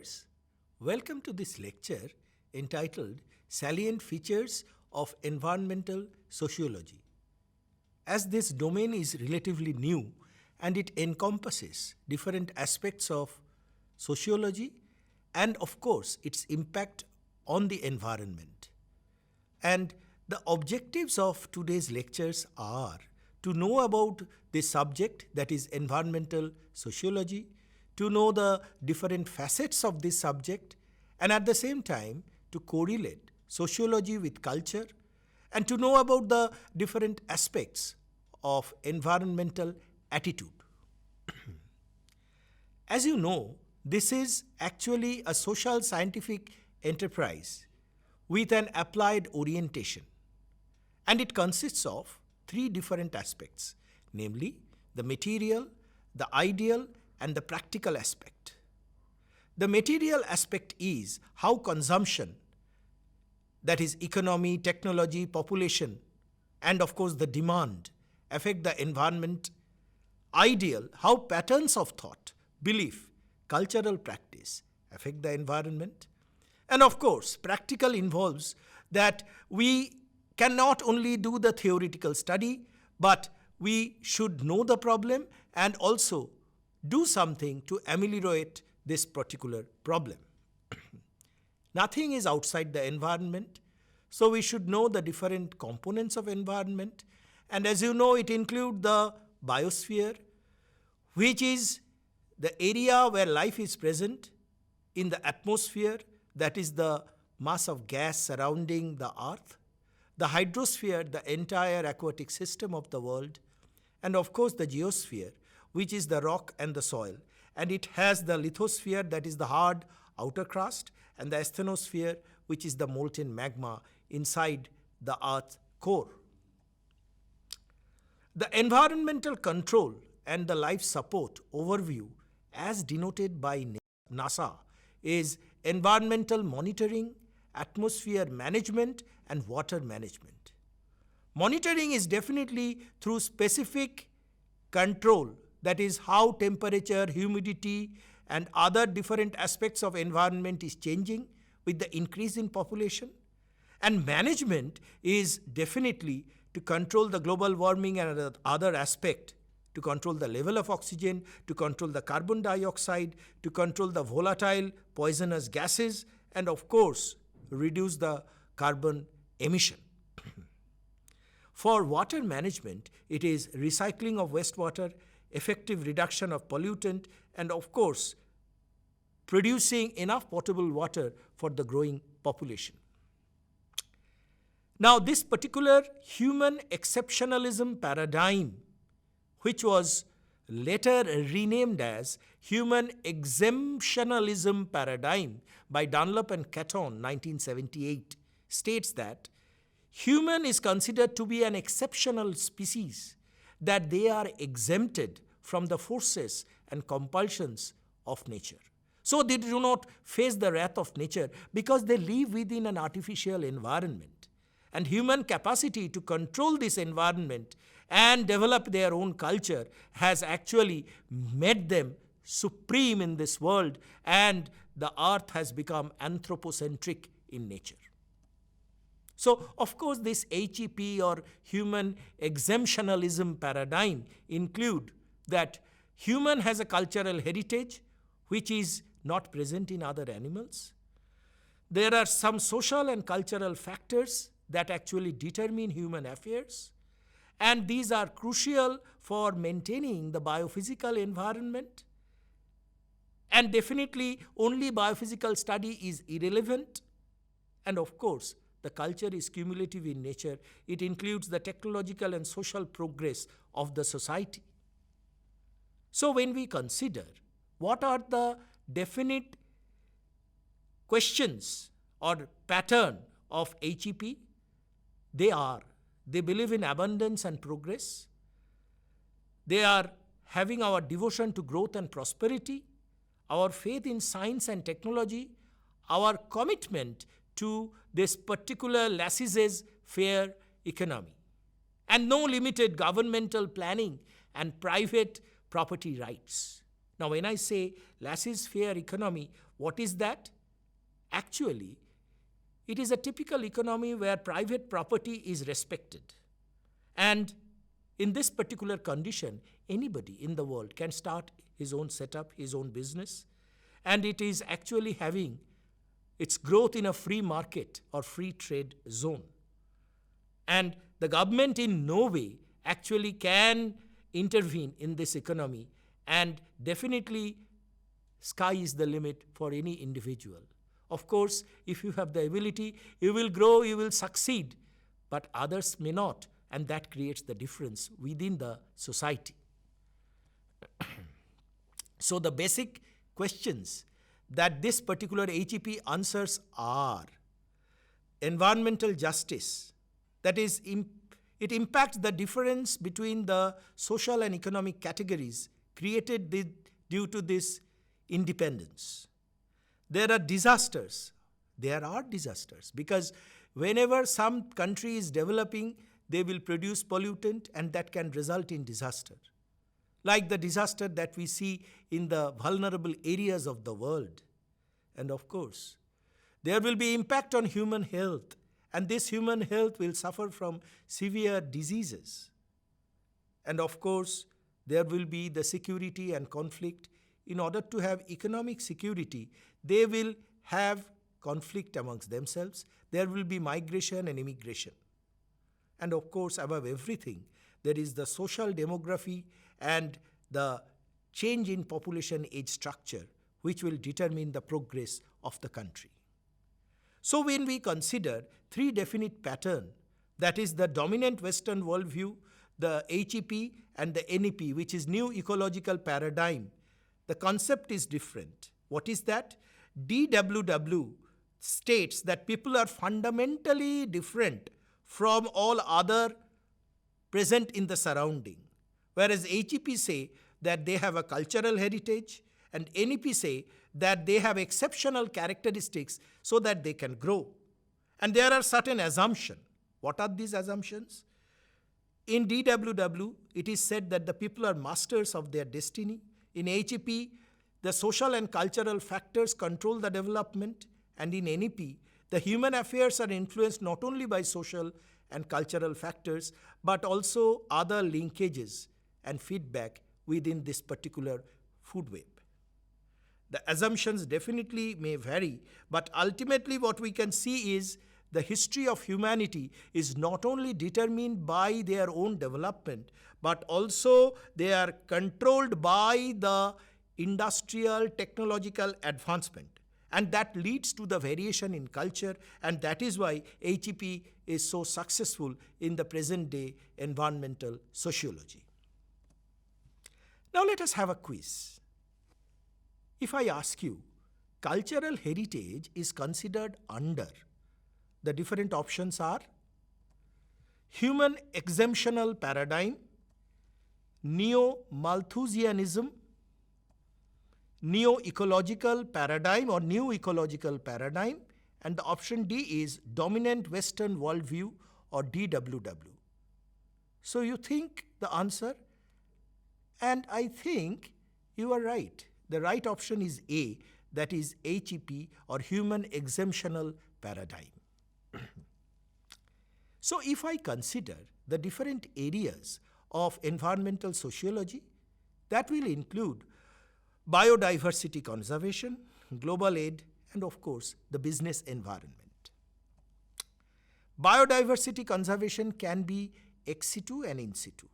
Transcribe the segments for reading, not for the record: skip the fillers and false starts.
viewers, welcome to this lecture entitled Salient Features of Environmental Sociology. As this domain is relatively new and it encompasses different aspects of sociology and of course its impact on the environment. And the objectives of today's lectures are to know about the subject, that is environmental sociology, to know the different facets of this subject, and at the same time to correlate sociology with culture, and to know about the different aspects of environmental attitude. As you know, this is actually a social scientific enterprise with an applied orientation, and it consists of three different aspects, namely the material, the ideal, and the practical aspect. The material aspect is how consumption, that is economy, technology, population, and of course the demand, affect the environment. Ideal, how patterns of thought, belief, cultural practice affect the environment. And of course, practical involves that we cannot only do the theoretical study, but we should know the problem and also do something to ameliorate this particular problem. Nothing is outside the environment, so we should know the different components of environment. And as you know, it includes the biosphere, which is the area where life is present, in the atmosphere, that is the mass of gas surrounding the earth, the hydrosphere, the entire aquatic system of the world, and of course the geosphere, which is the rock and the soil. And it has the lithosphere, that is the hard outer crust, and the asthenosphere, which is the molten magma inside the earth core. The environmental control and the life support overview, as denoted by NASA, is environmental monitoring, atmosphere management, and water management. Monitoring is definitely through specific control, that is how temperature, humidity, and other different aspects of environment is changing with the increase in population. And management is definitely to control the global warming and other aspect, to control the level of oxygen, to control the carbon dioxide, to control the volatile poisonous gases, and of course reduce the carbon emission. For water management, it is recycling of wastewater, effective reduction of pollutant, and of course producing enough potable water for the growing population. Now, this particular human exceptionalism paradigm, which was later renamed as human exemptionalism paradigm by Dunlop and Catton, 1978, states that human is considered to be an exceptional species, that they are exempted from the forces and compulsions of nature. So they do not face the wrath of nature because they live within an artificial environment. And human capacity to control this environment and develop their own culture has actually made them supreme in this world, and the earth has become anthropocentric in nature. So, of course, this HEP or human exemptionalism paradigm include that human has a cultural heritage which is not present in other animals. There are some social and cultural factors that actually determine human affairs, and these are crucial for maintaining the biophysical environment. And definitely only biophysical study is irrelevant. And of course, the culture is cumulative in nature. It includes the technological and social progress of the society. So when we consider what are the definite questions or pattern of HEP, they believe in abundance and progress. They are having our devotion to growth and prosperity, our faith in science and technology, our commitment to this particular laissez-faire economy, and no limited governmental planning and private property rights. Now, when I say laissez-faire economy, what is that? Actually, it is a typical economy where private property is respected. And in this particular condition, anybody in the world can start his own setup, his own business, and it is actually having its growth in a free market or free trade zone. And the government in no way actually can intervene in this economy, and definitely sky is the limit for any individual. Of course, if you have the ability, you will grow, you will succeed, but others may not, and that creates the difference within the society. So the basic questions that this particular HEP answers are: environmental justice, that is, it impacts the difference between the social and economic categories created due to this independence. There are disasters. There are disasters because whenever some country is developing, they will produce pollutant and that can result in disaster. Like the disaster that we see in the vulnerable areas of the world. And of course, there will be impact on human health, and this human health will suffer from severe diseases. And of course, there will be the security and conflict. In order to have economic security, they will have conflict amongst themselves. There will be migration and immigration. And of course, above everything, there is the social demography and the change in population age structure, which will determine the progress of the country. So when we consider three definite patterns, that is the dominant Western worldview, the HEP and the NEP, which is new ecological paradigm, the concept is different. What is that? DWW states that people are fundamentally different from all other present in the surrounding, whereas HEP say that they have a cultural heritage, and NEP say that they have exceptional characteristics so that they can grow. And there are certain assumptions. What are these assumptions? In DWW, it is said that the people are masters of their destiny. In HEP, the social and cultural factors control the development. And in NEP, the human affairs are influenced not only by social and cultural factors, but also other linkages and feedback within this particular food web. The assumptions definitely may vary, but ultimately what we can see is the history of humanity is not only determined by their own development, but also they are controlled by the industrial technological advancement. And that leads to the variation in culture, and that is why HEP is so successful in the present day environmental sociology. Now let us have a quiz. If I ask you, cultural heritage is considered under, the different options are human exemptional paradigm, neo-Malthusianism, neo-ecological paradigm or new ecological paradigm, and the option D is dominant Western worldview or DWW. So you think the answer, and I think you are right. The right option is A, that is HEP or human exemptional paradigm. So if I consider the different areas of environmental sociology, that will include biodiversity conservation, global aid, and of course, the business environment. Biodiversity conservation can be ex situ and in situ.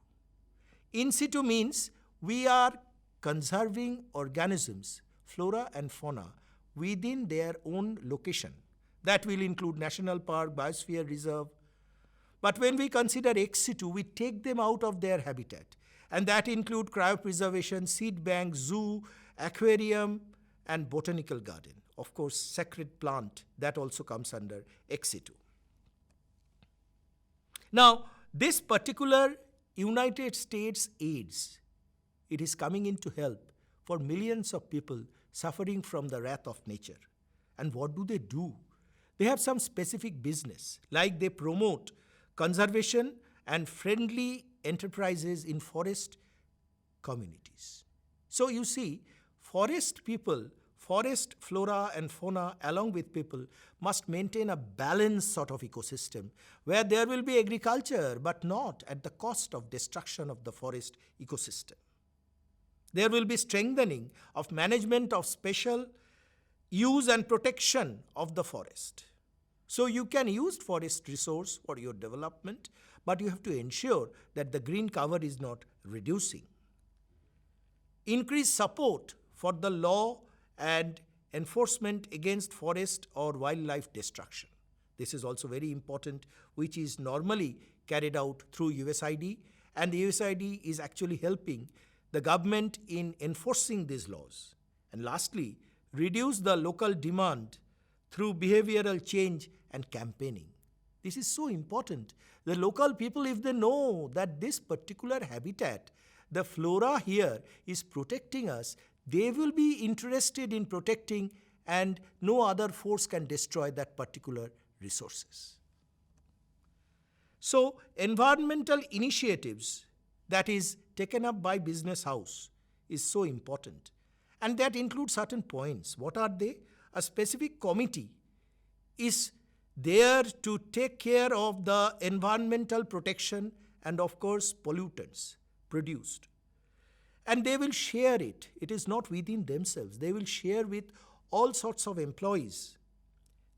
In situ means we are conserving organisms, flora and fauna, within their own location. That will include national park, biosphere reserve. But when we consider ex situ, we take them out of their habitat. And that include cryopreservation, seed bank, zoo, aquarium, and botanical garden. Of course, sacred plant, that also comes under ex situ. Now, this particular United States AIDS, it is coming in to help for millions of people suffering from the wrath of nature. And what do? They have some specific business, like they promote conservation and friendly enterprises in forest communities. So you see, forest people, forest flora and fauna along with people must maintain a balanced sort of ecosystem where there will be agriculture but not at the cost of destruction of the forest ecosystem. There will be strengthening of management of special use and protection of the forest. So you can use forest resource for your development, but you have to ensure that the green cover is not reducing. Increase support for the law and enforcement against forest or wildlife destruction. This is also very important, which is normally carried out through USID, and the USID is actually helping the government in enforcing these laws. And lastly, reduce the local demand through behavioral change and campaigning. This is so important. The local people, if they know that this particular habitat, the flora here is protecting us, they will be interested in protecting, and no other force can destroy that particular resources. So, environmental initiatives that is taken up by business house is so important, and that includes certain points. What are they? A specific committee is there to take care of the environmental protection and of course pollutants produced. And they will share it. It is not within themselves. They will share with all sorts of employees.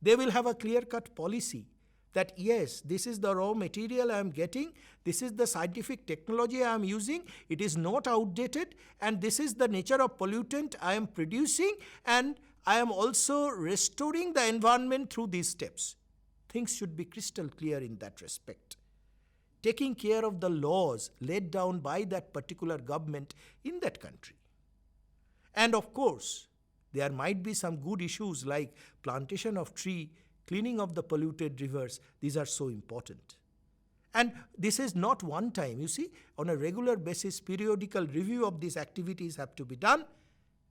They will have a clear-cut policy that yes, this is the raw material I am getting, this is the scientific technology I am using, it is not outdated, and this is the nature of pollutant I am producing, and I am also restoring the environment through these steps. Things should be crystal clear in that respect. Taking care of the laws laid down by that particular government in that country. And of course, there might be some good issues like plantation of tree, cleaning of the polluted rivers. These are so important. And this is not one time. You see, on a regular basis, periodical review of these activities have to be done.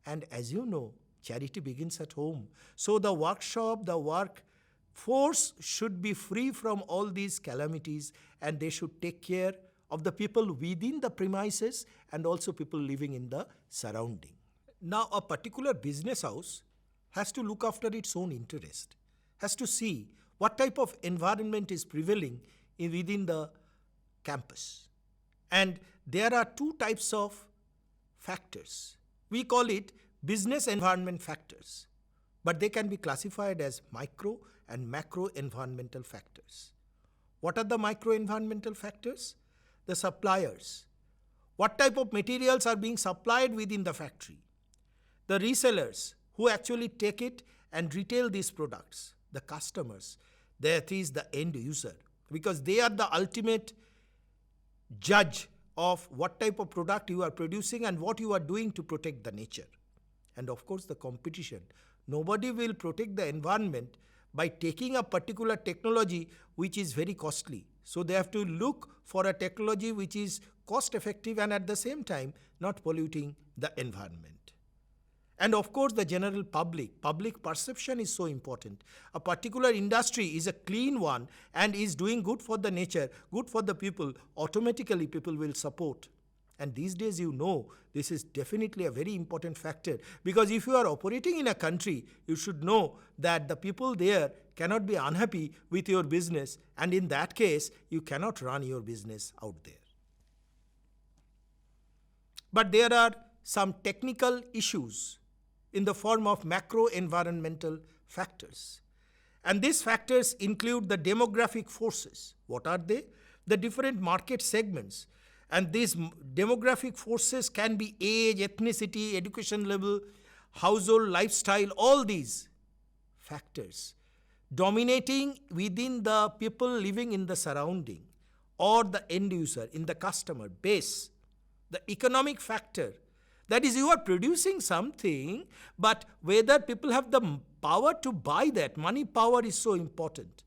And as you know, charity begins at home. So the workshop, the workforce should be free from all these calamities, and they should take care of the people within the premises and also people living in the surrounding. Now, a particular business house has to look after its own interest, has to see what type of environment is prevailing within the campus. And there are two types of factors. We call it business environment factors, but they can be classified as micro and macro environmental factors. What are the micro environmental factors? The suppliers. What type of materials are being supplied within the factory? The resellers who actually take it and retail these products. The customers. That is the end user, because they are the ultimate judge of what type of product you are producing and what you are doing to protect the nature. And of course, the competition. Nobody will protect the environment by taking a particular technology which is very costly. So they have to look for a technology which is cost effective and at the same time not polluting the environment. And of course, the general public perception is so important. A particular industry is a clean one and is doing good for the nature, good for the people, automatically people will support. And these days, you know, this is definitely a very important factor, because if you are operating in a country, you should know that the people there cannot be unhappy with your business, and in that case, you cannot run your business out there. But there are some technical issues in the form of macro environmental factors. And these factors include the demographic forces. What are they? The different market segments. And these demographic forces can be age, ethnicity, education level, household, lifestyle, all these factors dominating within the people living in the surrounding or the end user, in the customer base. The economic factor, that is, you are producing something, but whether people have the power to buy that, money power is so important.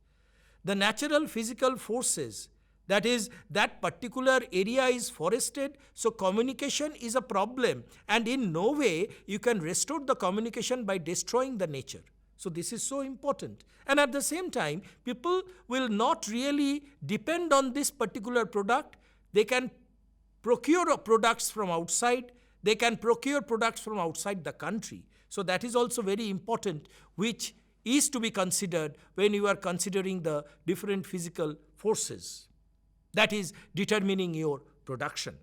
The natural physical forces, that is, that particular area is forested, so communication is a problem, and in no way you can restore the communication by destroying the nature. So this is so important. And at the same time, people will not really depend on this particular product. They can procure products from outside. They can procure products from outside the country. So that is also very important, which is to be considered when you are considering the different physical forces that is determining your production.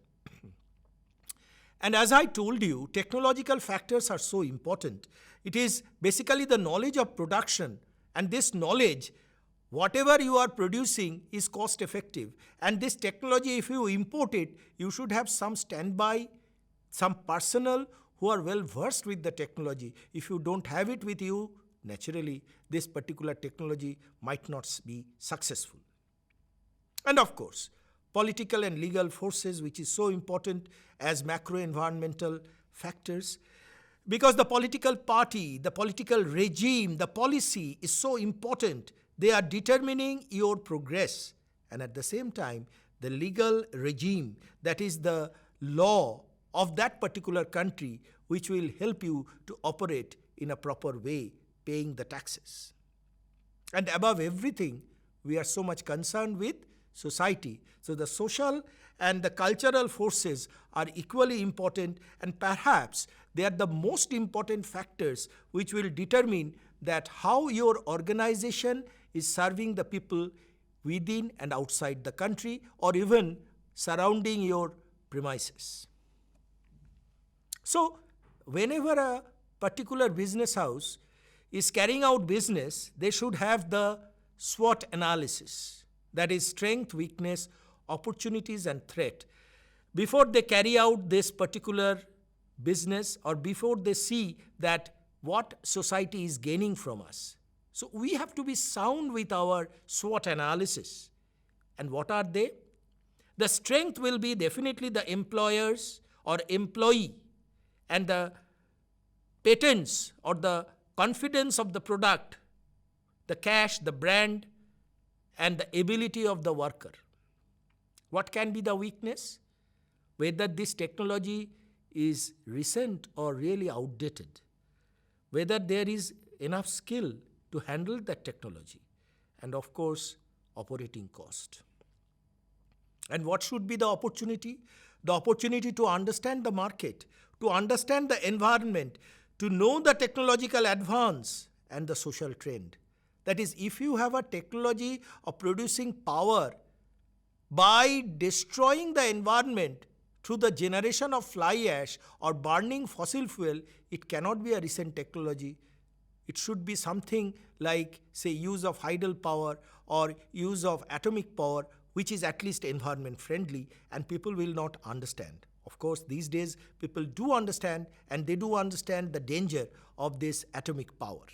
And as I told you, technological factors are so important. It is basically the knowledge of production, and this knowledge, whatever you are producing, is cost effective. And this technology, if you import it, you should have some standby, some personnel who are well versed with the technology. If you don't have it with you, naturally, this particular technology might not be successful. And of course, political and legal forces, which is so important as macro-environmental factors, because the political party, the political regime, the policy is so important. They are determining your progress. And at the same time, the legal regime, that is the law of that particular country, which will help you to operate in a proper way, paying the taxes. And above everything, we are so much concerned with society. So the social and the cultural forces are equally important, and perhaps they are the most important factors which will determine that how your organization is serving the people within and outside the country, or even surrounding your premises. So whenever a particular business house is carrying out business, they should have the SWOT analysis, that is strength, weakness, opportunities and threat, before they carry out this particular business, or before they see that what society is gaining from us. So we have to be sound with our SWOT analysis. And what are they? The strength will be definitely the employers or employee, and the patents or the confidence of the product, the cash, the brand, and the ability of the worker. What can be the weakness? Whether this technology is recent or really outdated. Whether there is enough skill to handle that technology. And of course, operating cost. And what should be the opportunity? The opportunity to understand the market, to understand the environment, to know the technological advance and the social trend. That is, if you have a technology of producing power by destroying the environment through the generation of fly ash or burning fossil fuel, it cannot be a recent technology. It should be something like, say, use of tidal power or use of atomic power, which is at least environment friendly, and people will not understand. Of course, these days people do understand, and they do understand the danger of this atomic power.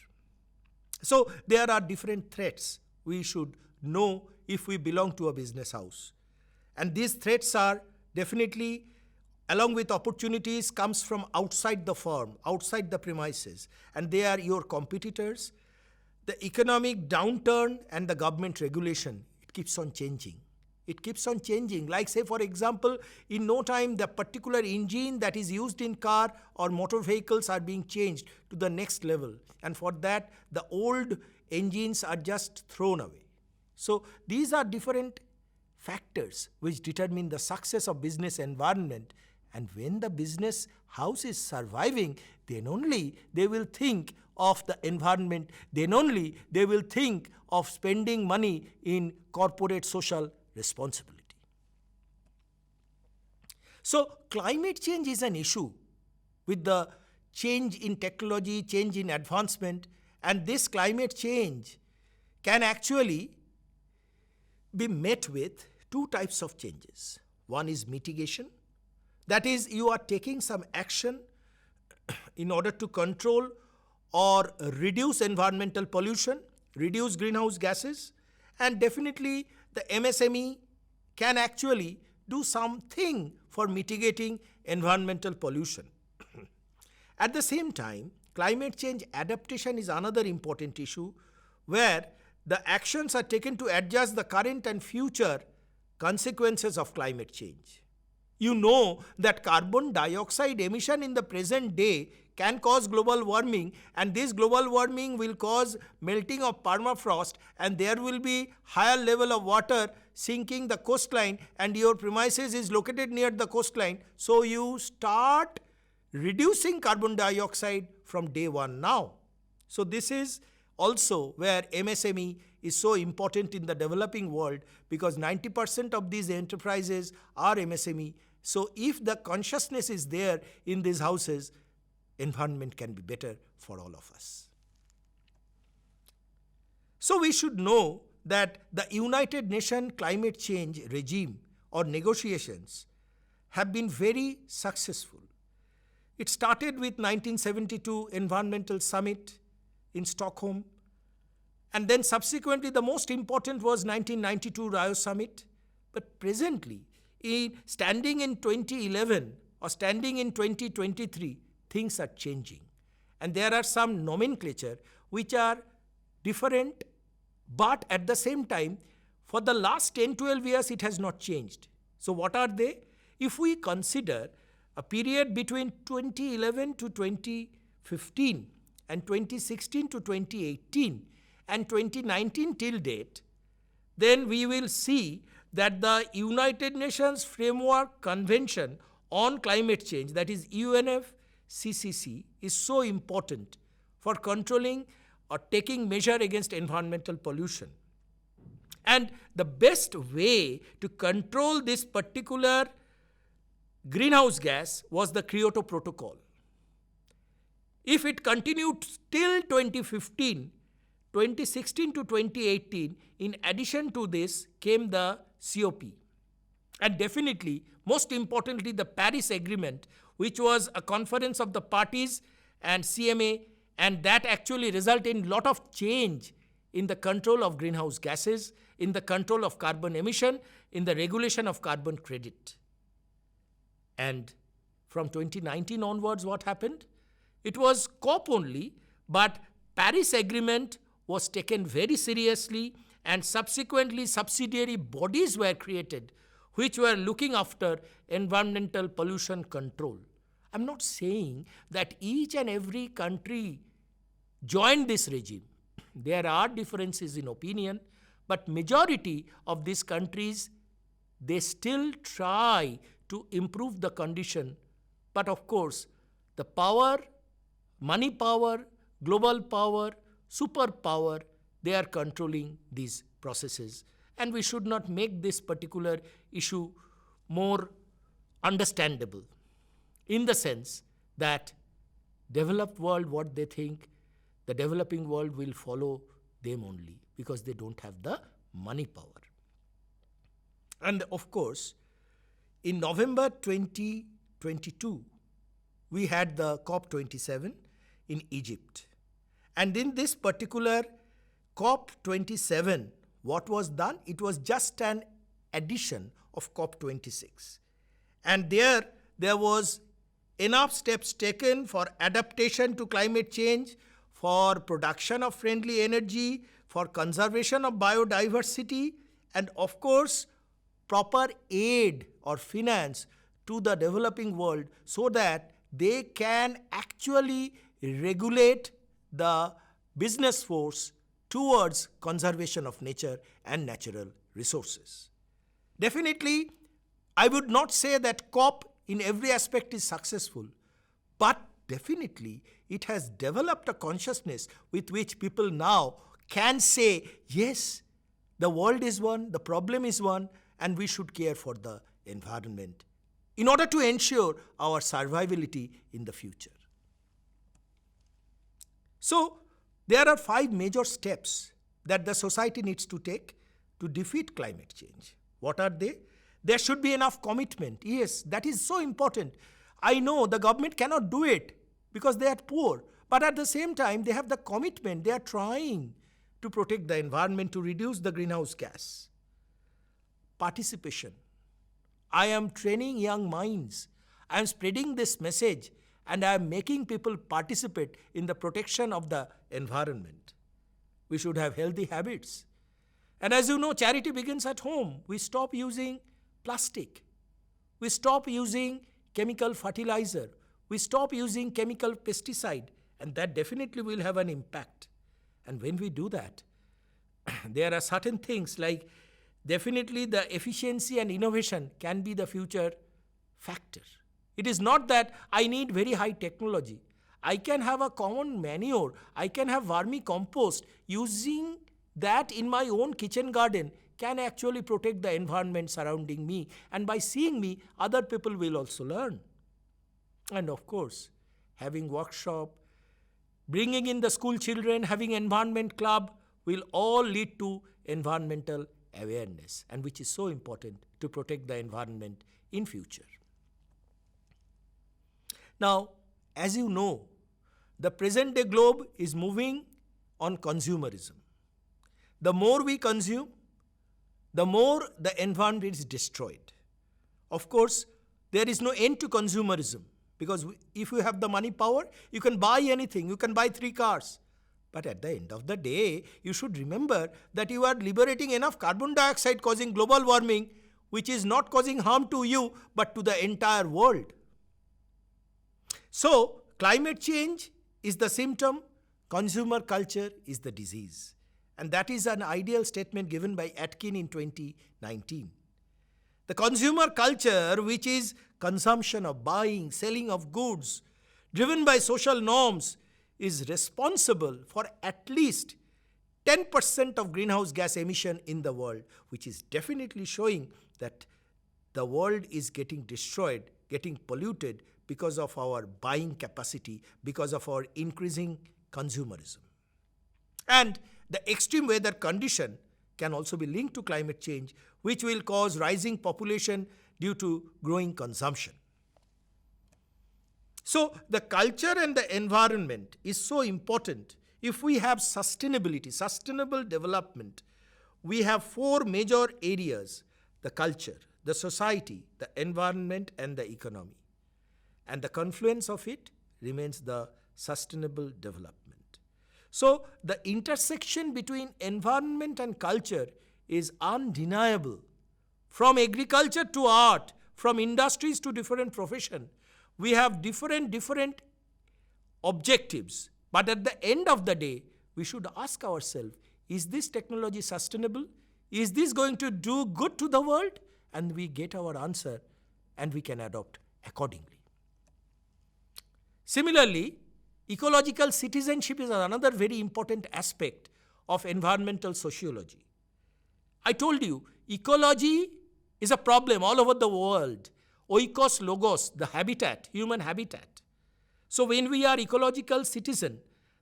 So there are different threats we should know if we belong to a business house. And these threats are definitely, along with opportunities, comes from outside the firm, outside the premises. And they are your competitors, the economic downturn and the government regulation. It keeps on changing. It keeps on changing. Like, say, for example, in no time, the particular engine that is used in car or motor vehicles are being changed to the next level. And for that, the old engines are just thrown away. So these are different factors which determine the success of business environment. And when the business house is surviving, then only they will think of the environment. Then only they will think of spending money in corporate social responsibility. So climate change is an issue with the change in technology, change in advancement, and this climate change can actually be met with two types of changes. One is mitigation. That is, you are taking some action in order to control or reduce environmental pollution, reduce greenhouse gases, and definitely the MSME can actually do something for mitigating environmental pollution. At the same time, climate change adaptation is another important issue where the actions are taken to adjust the current and future consequences of climate change. You know that carbon dioxide emission in the present day can cause global warming, and this global warming will cause melting of permafrost, and there will be higher level of water sinking the coastline, and your premises is located near the coastline. So you start reducing carbon dioxide from day one now. So this is also where MSME is so important in the developing world, because 90% of these enterprises are MSME. So if the consciousness is there in these houses, environment can be better for all of us. So we should know that the United Nations climate change regime or negotiations have been very successful. It started with 1972 Environmental Summit in Stockholm, and then subsequently the most important was 1992 Rio Summit. But presently, standing in 2011 or standing in 2023, things are changing. And there are some nomenclature which are different, but at the same time, for the last 10-12 years, it has not changed. So what are they? If we consider a period between 2011 to 2015 and 2016 to 2018 and 2019 till date, then we will see that the United Nations Framework Convention on Climate Change, that is UNFCCC, is so important for controlling or taking measure against environmental pollution. And the best way to control this particular greenhouse gas was the Kyoto Protocol. If it continued till 2015, 2016 to 2018, in addition to this came the COP. And definitely, most importantly, the Paris Agreement, which was a conference of the parties and CMA, and that actually resulted in a lot of change in the control of greenhouse gases, in the control of carbon emission, in the regulation of carbon credit. And from 2019 onwards, what happened? It was COP only, but Paris Agreement was taken very seriously, and subsequently subsidiary bodies were created which were looking after environmental pollution control. I'm not saying that each and every country joined this regime. There are differences in opinion, but majority of these countries, they still try to improve the condition. But of course, the power, money power, global power, superpower, they are controlling these processes. And we should not make this particular issue more understandable, in the sense that developed world, what they think, the developing world will follow them only because they don't have the money power. And of course, in November 2022, we had the COP27 in Egypt. And in this particular COP27, what was done? It was just an addition of COP26. And there was enough steps taken for adaptation to climate change, for production of friendly energy, for conservation of biodiversity, and of course, proper aid or finance to the developing world so that they can actually regulate the business force towards conservation of nature and natural resources. Definitely, I would not say that COP in every aspect is successful, but definitely it has developed a consciousness with which people now can say, yes, the world is one, the problem is one, and we should care for the environment in order to ensure our survivability in the future. So, there are 5 major steps that the society needs to take to defeat climate change. What are they? There should be enough commitment. Yes, that is so important. I know the government cannot do it because they are poor, but at the same time, they have the commitment. They are trying to protect the environment, to reduce the greenhouse gas. Participation. I am training young minds. I am spreading this message, and I am making people participate in the protection of the environment. We should have healthy habits. And as you know, charity begins at home. We stop using plastic. We stop using chemical fertilizer. We stop using chemical pesticide, and that definitely will have an impact. And when we do that, there are certain things like definitely the efficiency and innovation can be the future factor. It is not that I need very high technology. I can have a common manure, I can have vermicompost. Using that in my own kitchen garden can actually protect the environment surrounding me. And by seeing me, other people will also learn. And of course, having workshop, bringing in the school children, having environment club will all lead to environmental awareness, and which is so important to protect the environment in future. Now, as you know, the present day globe is moving on consumerism. The more we consume, the more the environment is destroyed. Of course, there is no end to consumerism, because if you have the money power, you can buy anything, you can buy 3 cars. But at the end of the day, you should remember that you are liberating enough carbon dioxide causing global warming, which is not causing harm to you, but to the entire world. So, climate change is the symptom, consumer culture is the disease. And that is an ideal statement given by Atkin in 2019. The consumer culture, which is consumption of buying, selling of goods, driven by social norms, is responsible for at least 10% of greenhouse gas emission in the world, which is definitely showing that the world is getting destroyed, getting polluted because of our buying capacity, because of our increasing consumerism. And the extreme weather condition can also be linked to climate change, which will cause rising population due to growing consumption. So, the culture and the environment is so important. If we have sustainability, sustainable development, we have 4 major areas: the culture, the society, the environment, and the economy. And the confluence of it remains the sustainable development. So, the intersection between environment and culture is undeniable. From agriculture to art, from industries to different professions, we have different objectives. But at the end of the day, we should ask ourselves, is this technology sustainable? Is this going to do good to the world? And we get our answer and we can adopt accordingly. Similarly, ecological citizenship is another very important aspect of environmental sociology. I told you, ecology is a problem all over the world. Oikos logos, the habitat, human habitat. So when we are ecological citizen,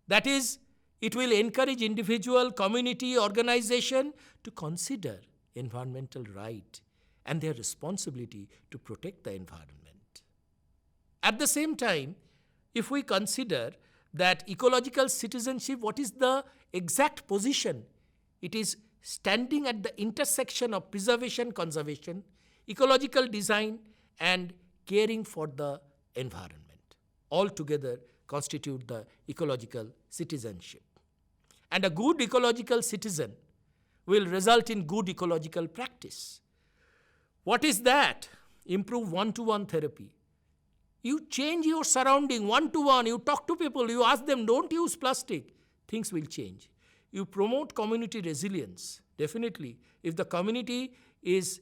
that is, it will encourage individual, community, organization to consider environmental right and their responsibility to protect the environment. At the same time, if we consider that ecological citizenship, what is the exact position? It is standing at the intersection of preservation, conservation, ecological design, and caring for the environment. All together constitute the ecological citizenship. And a good ecological citizen will result in good ecological practice. What is that? Improve one-to-one therapy. You change your surrounding one-to-one, you talk to people, you ask them, don't use plastic, things will change. You promote community resilience. Definitely, if the community is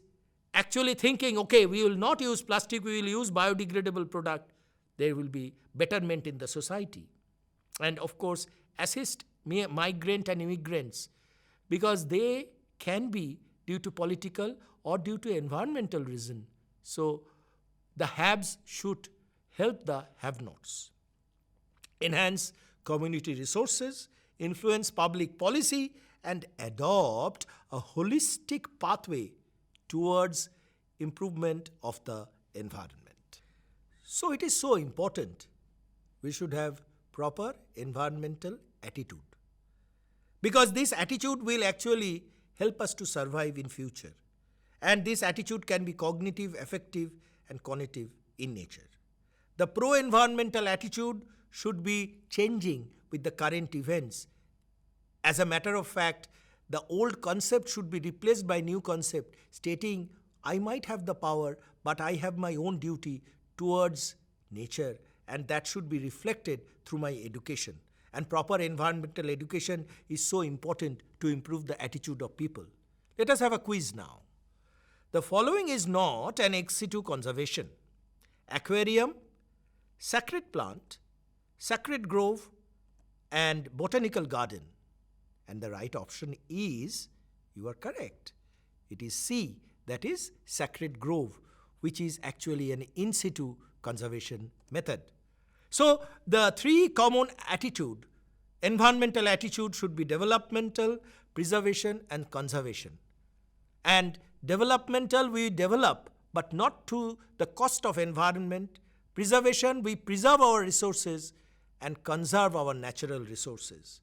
actually thinking, okay, we will not use plastic, we will use biodegradable product, there will be betterment in the society. And of course, assist migrant and immigrants, because they can be due to political or due to environmental reason. So, the haves should help the have-nots. Enhance community resources, influence public policy, and adopt a holistic pathway towards improvement of the environment. So it is so important we should have proper environmental attitude, because this attitude will actually help us to survive in future, and this attitude can be cognitive, affective, and cognitive in nature. The pro-environmental attitude should be changing with the current events. As a matter of fact, the old concept should be replaced by new concept stating, I might have the power, but I have my own duty towards nature, and that should be reflected through my education. And proper environmental education is so important to improve the attitude of people. Let us have a quiz now. The following is not an ex situ conservation. aquarium, sacred plant, sacred grove, and botanical garden. And the right option is, you are correct, it is C, that is sacred grove, which is actually an in situ conservation method. So the three common attitude, environmental attitude should be developmental, preservation and conservation. And developmental we develop, but not to the cost of environment. Preservation, we preserve our resources and conserve our natural resources.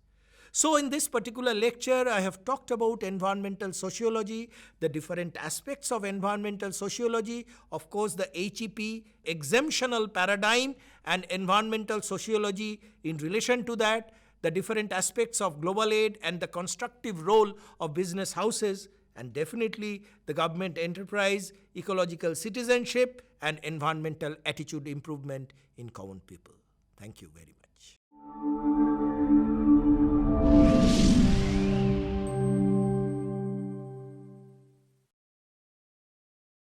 So in this particular lecture, I have talked about environmental sociology, the different aspects of environmental sociology, of course the HEP, exemptional paradigm, and environmental sociology in relation to that, the different aspects of global aid and the constructive role of business houses, and definitely the government enterprise, ecological citizenship, and environmental attitude improvement in common people. Thank you very much.